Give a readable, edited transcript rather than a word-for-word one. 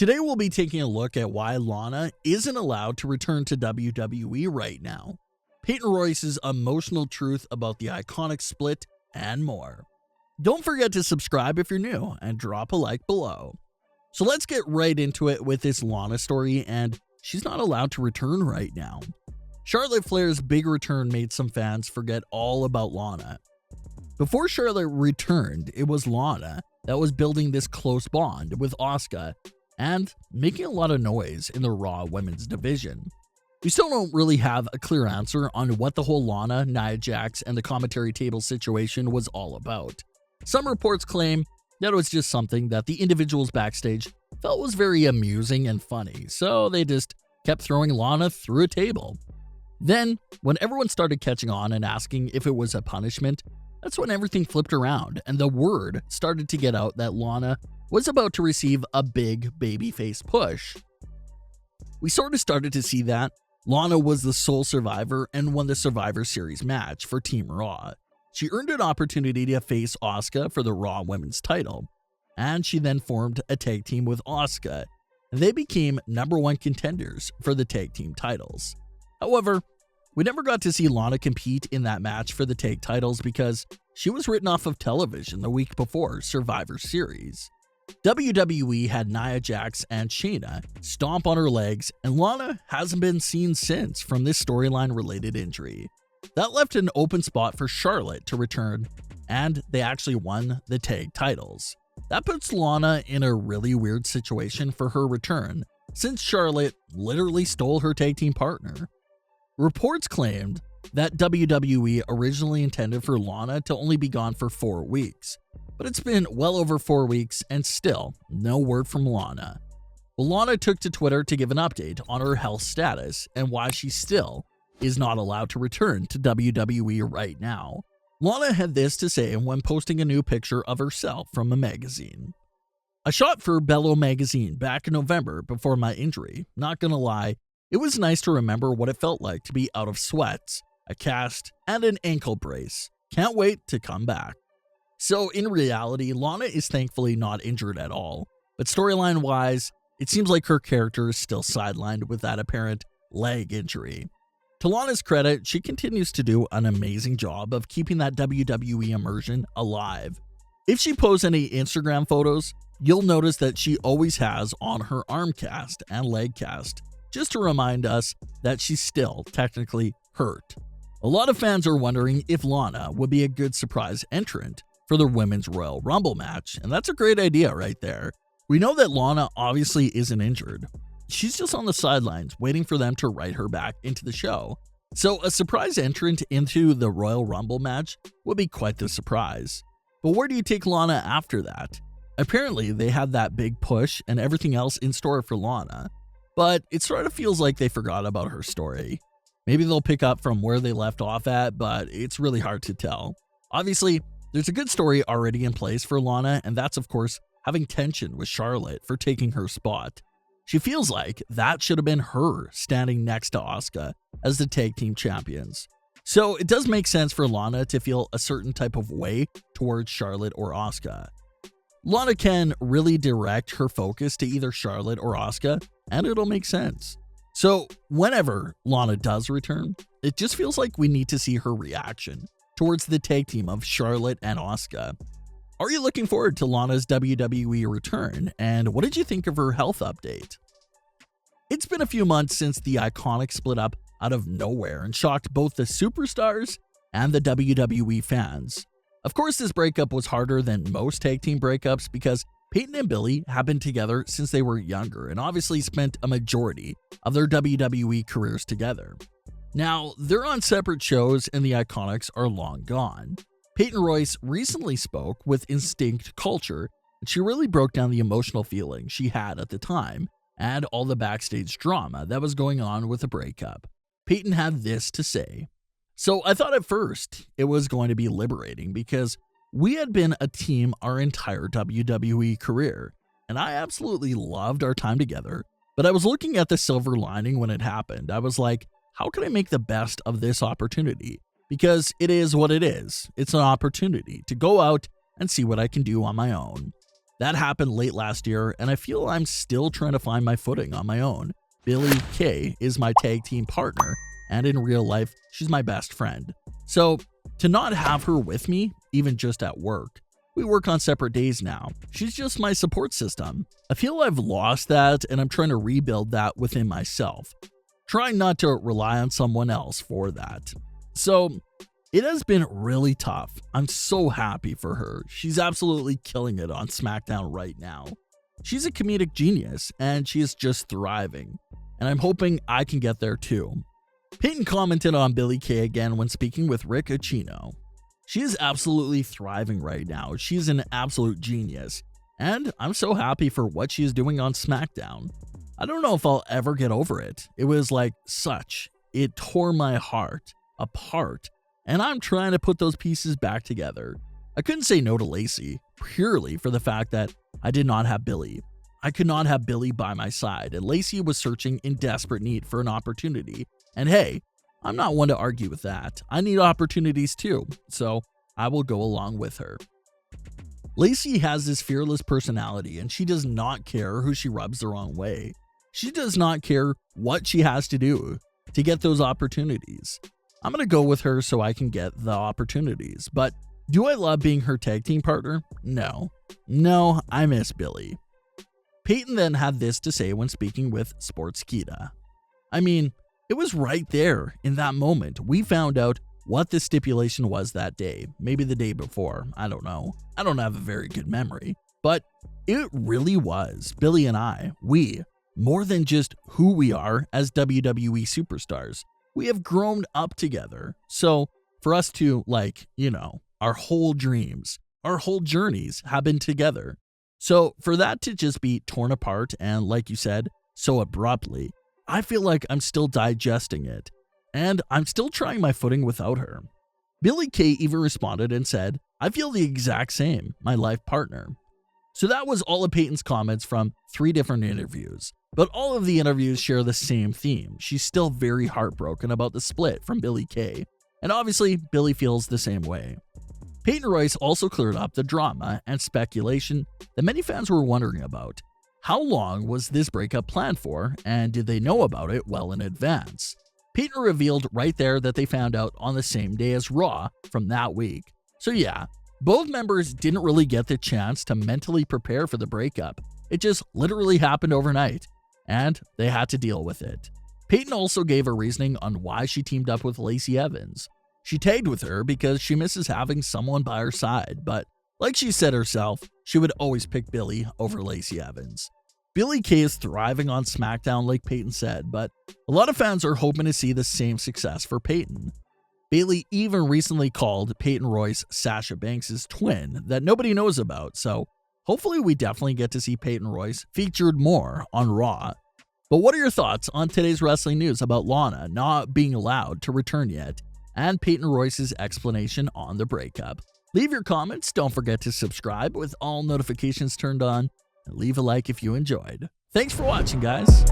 Today we'll be taking a look at why Lana isn't allowed to return to WWE right now, Peyton Royce's emotional truth about the IIconics Split, and more. Don't forget to subscribe if you're new and drop a like below. So let's get right into it with this Lana story, and she's not allowed to return right now. Charlotte Flair's big return made some fans forget all about Lana. Before Charlotte returned, it was Lana that was building this close bond with Asuka and making a lot of noise in the Raw Women's division. We still don't really have a clear answer on what the whole Lana, Nia Jax, and the commentary table situation was all about. Some reports claim that it was just something that the individuals backstage felt was very amusing and funny, so they just kept throwing Lana through a table. Then, when everyone started catching on and asking if it was a punishment, that's when everything flipped around and the word started to get out that Lana was about to receive a big babyface push. We sort of started to see that Lana was the sole survivor and won the Survivor Series match for Team Raw. She earned an opportunity to face Asuka for the Raw Women's title, and she then formed a tag team with Asuka, and they became #1 contenders for the tag team titles. However, we never got to see Lana compete in that match for the tag titles because she was written off of television the week before Survivor Series. WWE had Nia Jax and Shayna stomp on her legs, and Lana hasn't been seen since from this storyline-related injury. That left an open spot for Charlotte to return, and they actually won the tag titles. That puts Lana in a really weird situation for her return, since Charlotte literally stole her tag team partner. Reports claimed that WWE originally intended for Lana to only be gone for 4 weeks, but it's been well over 4 weeks and still no word from Lana. Well, Lana took to Twitter to give an update on her health status and why she still is not allowed to return to WWE right now. Lana had this to say when posting a new picture of herself from a magazine. "I shot for Bello magazine back in November before my injury. Not gonna lie, it was nice to remember what it felt like to be out of sweats, a cast, and an ankle brace. Can't wait to come back." So in reality, Lana is thankfully not injured at all, but storyline-wise, it seems like her character is still sidelined with that apparent leg injury. To Lana's credit, she continues to do an amazing job of keeping that WWE immersion alive. If she posts any Instagram photos, you'll notice that she always has on her arm cast and leg cast, just to remind us that she's still technically hurt. A lot of fans are wondering if Lana would be a good surprise entrant for the Women's Royal Rumble match, and that's a great idea right there. We know that Lana obviously isn't injured. She's just on the sidelines waiting for them to write her back into the show. So a surprise entrant into the Royal Rumble match would be quite the surprise. But where do you take Lana after that? Apparently they had that big push and everything else in store for Lana, but it sort of feels like they forgot about her story. Maybe they'll pick up from where they left off at, but it's really hard to tell. Obviously, there's a good story already in place for Lana, and that's of course having tension with Charlotte for taking her spot. She feels like that should have been her standing next to Asuka as the tag team champions. So it does make sense for Lana to feel a certain type of way towards Charlotte or Asuka. Lana can really direct her focus to either Charlotte or Asuka, and it'll make sense. So whenever Lana does return, it just feels like we need to see her reaction towards the tag team of Charlotte and Asuka. Are you looking forward to Lana's WWE return, and what did you think of her health update? It's been a few months since the IIconics split up out of nowhere and shocked both the superstars and the WWE fans. Of course, this breakup was harder than most tag team breakups because Peyton and Billie have been together since they were younger and obviously spent a majority of their WWE careers together. Now, they're on separate shows and the IIconics are long gone. Peyton Royce recently spoke with Instinct Culture, and she really broke down the emotional feelings she had at the time and all the backstage drama that was going on with the breakup. Peyton had this to say. "So I thought at first it was going to be liberating because we had been a team our entire WWE career, and I absolutely loved our time together, but I was looking at the silver lining when it happened. I was like, how can I make the best of this opportunity? Because it is what it is. It's an opportunity to go out and see what I can do on my own. That happened late last year, and I feel I'm still trying to find my footing on my own. Billie Kay is my tag team partner, and in real life, she's my best friend. So, to not have her with me, even just at work, we work on separate days now. She's just my support system. I feel I've lost that, and I'm trying to rebuild that within myself. Trying not to rely on someone else for that. So, it has been really tough. I'm so happy for her. She's absolutely killing it on Smackdown right now. She's a comedic genius, and she is just thriving. And I'm hoping I can get there too. Peyton commented on Billie Kay again when speaking with Rick Uchino. She is absolutely thriving right now. She's an absolute genius. And I'm so happy for what she is doing on SmackDown. I don't know if I'll ever get over it. It was like it tore my heart apart. And I'm trying to put those pieces back together. I couldn't say no to Lacey, purely for the fact that I did not have Billie. I could not have Billie by my side, and Lacey was searching in desperate need for an opportunity. And hey, I'm not one to argue with that. I need opportunities too, so I will go along with her. Lacey has this fearless personality, and she does not care who she rubs the wrong way. She does not care what she has to do to get those opportunities. I'm going to go with her so I can get the opportunities, but do I love being her tag team partner? No, I miss Billie. Peyton then had this to say when speaking with Sportskeeda. I mean, it was right there in that moment. We found out what the stipulation was that day, maybe the day before, I don't know. I don't have a very good memory, but it really was Billie and I, we, more than just who we are as WWE superstars. We have grown up together. So for us to our whole dreams, our whole journeys have been together. So for that to just be torn apart and, like you said, so abruptly, I feel like I'm still digesting it. And I'm still trying my footing without her. Billie Kay even responded and said, I feel the exact same, my life partner. So that was all of Peyton's comments from 3 different interviews. But all of the interviews share the same theme. She's still very heartbroken about the split from Billie Kay. And obviously, Billie feels the same way. Peyton Royce also cleared up the drama and speculation that many fans were wondering about. How long was this breakup planned for, and did they know about it well in advance? Peyton revealed right there that they found out on the same day as Raw from that week. So yeah, both members didn't really get the chance to mentally prepare for the breakup. It just literally happened overnight, and they had to deal with it. Peyton also gave a reasoning on why she teamed up with Lacey Evans. She tagged with her because she misses having someone by her side, but like she said herself, she would always pick Billie over Lacey Evans. Billie Kay is thriving on SmackDown like Peyton said, but a lot of fans are hoping to see the same success for Peyton. Bayley even recently called Peyton Royce Sasha Banks' twin that nobody knows about, so hopefully we definitely get to see Peyton Royce featured more on Raw. But what are your thoughts on today's wrestling news about Lana not being allowed to return yet, and Peyton Royce's explanation on the breakup? Leave your comments, don't forget to subscribe with all notifications turned on, and leave a like if you enjoyed. Thanks for watching, guys.